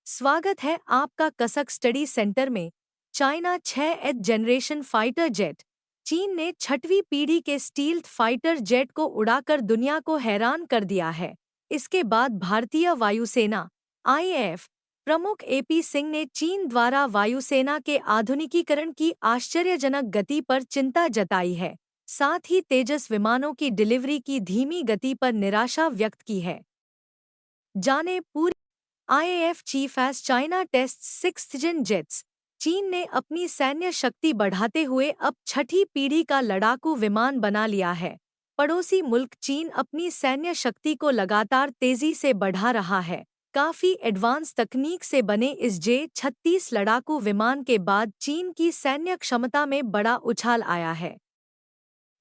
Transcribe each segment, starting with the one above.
स्वागत है आपका कसक स्टडी सेंटर में। China 6th generation fighter jet. चीन ने 6वीं पीढ़ी के स्टील्थ फाइटर जेट को उड़ाकर दुनिया को हैरान कर दिया है। इसके बाद भारतीय वायुसेना आईएएफ प्रमुख एपी सिंह ने चीन द्वारा वायुसेना के आधुनिकीकरण की आश्चर्यजनक गति पर चिंता जताई है। साथ ही तेजस विमानों की डिलीवरी की धीमी गति पर निराशा व्यक्त की है। जाने पूरी IAF chief as China test 6th gen jets. चीन ने अपनी सैन्य शक्ति बढ़ाते हुए अब 6ठी पीढ़ी का लड़ाकू विमान बना लिया है। पड़ोसी मुल्क चीन अपनी सैन्य शक्ति को लगातार तेजी से बढ़ा रहा है। काफी एडवांस तकनीक से बने इस जे-36 लड़ाकू विमान के बाद चीन की सैन्य क्षमता में बड़ा उछाल आया है।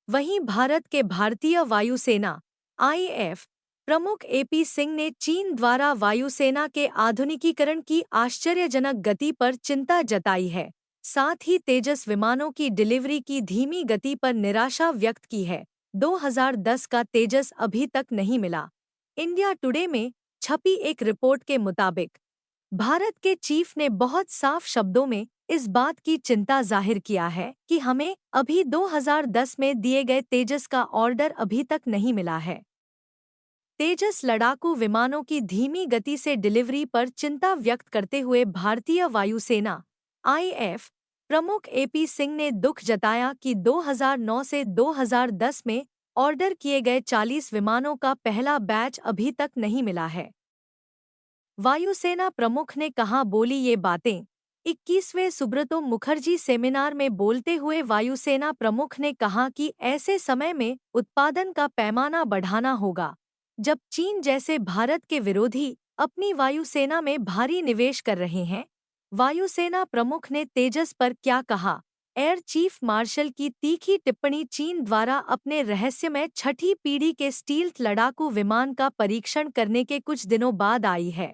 वहीं भारत के भारतीय वायुसेना आईएएफ प्रमुख एपी सिंह ने चीन द्वारा वायुसेना के आधुनिकीकरण की आश्चर्यजनक गति पर चिंता जताई है। साथ ही तेजस विमानों की डिलीवरी की धीमी गति पर निराशा व्यक्त की है। 2010 का तेजस अभी तक नहीं मिला। इंडिया टुडे में छपी एक रिपोर्ट के मुताबिक भारत के चीफ ने बहुत साफ शब्दों में इस बात की चिंता जाहिर किया है कि हमें अभी 2010 में दिए गए तेजस का ऑर्डर अभी तक नहीं मिला है। तेजस लड़ाकू विमानों की धीमी गति से डिलीवरी पर चिंता व्यक्त करते हुए भारतीय वायुसेना आईएएफ प्रमुख एपी सिंह ने दुख जताया कि 2009 से 2010 में ऑर्डर किए गए 40 विमानों का पहला बैच अभी तक नहीं मिला है। वायुसेना प्रमुख ने कहा बोली ये बातें 21वें सुब्रतो मुखर्जी सेमिनार में बोलते हुए वायुसेना प्रमुख ने कहा कि ऐसे समय में उत्पादन का पैमाना बढ़ाना होगा जब चीन जैसे भारत के विरोधी अपनी वायुसेना में भारी निवेश कर रहे हैं। वायुसेना प्रमुख ने तेजस पर क्या कहा? एयर चीफ मार्शल की तीखी टिप्पणी चीन द्वारा अपने रहस्यमय 6ठी पीढ़ी के स्टील्थ लड़ाकू विमान का परीक्षण करने के कुछ दिनों बाद आई है।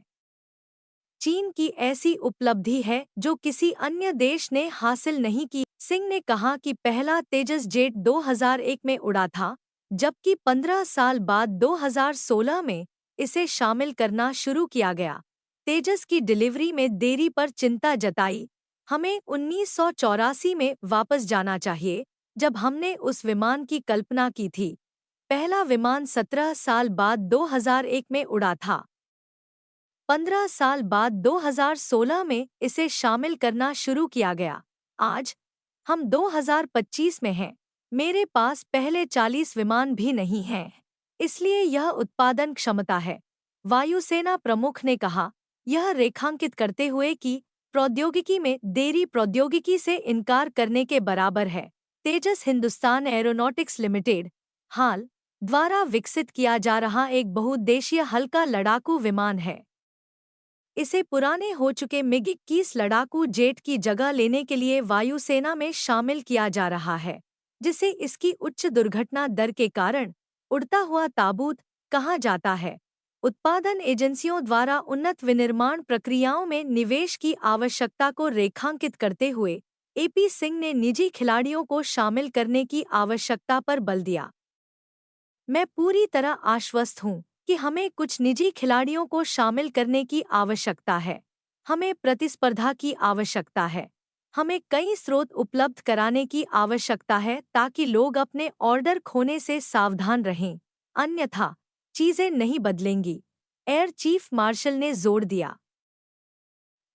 चीन की ऐसी उपलब्धि है जो किसी अन्य देश ने हासिल नहीं की। सिंह ने कहा कि पहला तेजस जेट 2001 में उड़ा था, जबकि 15 साल बाद 2016 में इसे शामिल करना शुरू किया गया। तेजस की डिलीवरी में देरी पर चिंता जताई। हमें 1984 में वापस जाना चाहिए जब हमने उस विमान की कल्पना की थी। पहला विमान 17 साल बाद 2001 में उड़ा था। 15 साल बाद 2016 में इसे शामिल करना शुरू किया गया। आज हम 2025 में हैं। मेरे पास पहले 40 विमान भी नहीं हैं, इसलिए यह उत्पादन क्षमता है। वायुसेना प्रमुख ने कहा, यह रेखांकित करते हुए कि प्रौद्योगिकी में देरी प्रौद्योगिकी से इनकार करने के बराबर है। तेजस हिंदुस्तान एरोनॉटिक्स लिमिटेड हाल द्वारा विकसित किया जा रहा एक बहुउद्देशीय हल्का लड़ाकू विमान है। इसे पुराने हो चुके मिग-21 लड़ाकू जेट की जगह लेने के लिए वायुसेना में शामिल किया जा रहा है, जिसे इसकी उच्च दुर्घटना दर के कारण उड़ता हुआ ताबूत कहा जाता है। उत्पादन एजेंसियों द्वारा उन्नत विनिर्माण प्रक्रियाओं में निवेश की आवश्यकता को रेखांकित करते हुए एपी सिंह ने निजी खिलाड़ियों को शामिल करने की आवश्यकता पर बल दिया। मैं पूरी तरह आश्वस्त हूँ कि हमें कुछ निजी खिलाड़ियों को शामिल करने की आवश्यकता है। हमें प्रतिस्पर्धा की आवश्यकता है। हमें कई स्रोत उपलब्ध कराने की आवश्यकता है ताकि लोग अपने ऑर्डर खोने से सावधान रहें, अन्यथा चीजें नहीं बदलेंगी, एयर चीफ मार्शल ने जोर दिया।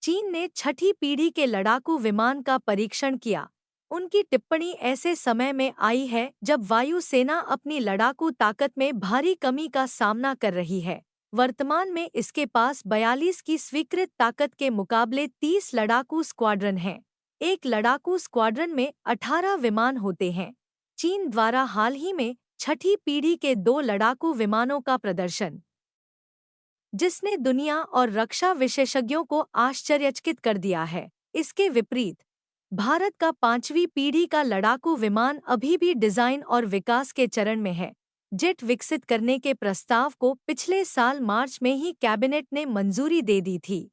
चीन ने 6ठी पीढ़ी के लड़ाकू विमान का परीक्षण किया। उनकी टिप्पणी ऐसे समय में आई है जब वायुसेना अपनी लड़ाकू ताकत में भारी कमी का सामना कर रही है। वर्तमान में इसके पास 42 की स्वीकृत ताकत के मुकाबले 30 लड़ाकू स्क्वाड्रन हैं। एक लड़ाकू स्क्वाड्रन में 18 विमान होते हैं। चीन द्वारा हाल ही में 6ठी पीढ़ी के 2 लड़ाकू विमानों का प्रदर्शन, जिसने दुनिया और रक्षा विशेषज्ञों को आश्चर्यचकित कर दिया है। इसके विपरीत भारत का 5वीं पीढ़ी का लड़ाकू विमान अभी भी डिजाइन और विकास के चरण में है। जेट विकसित करने के प्रस्ताव को पिछले साल मार्च में ही कैबिनेट ने मंजूरी दे दी थी।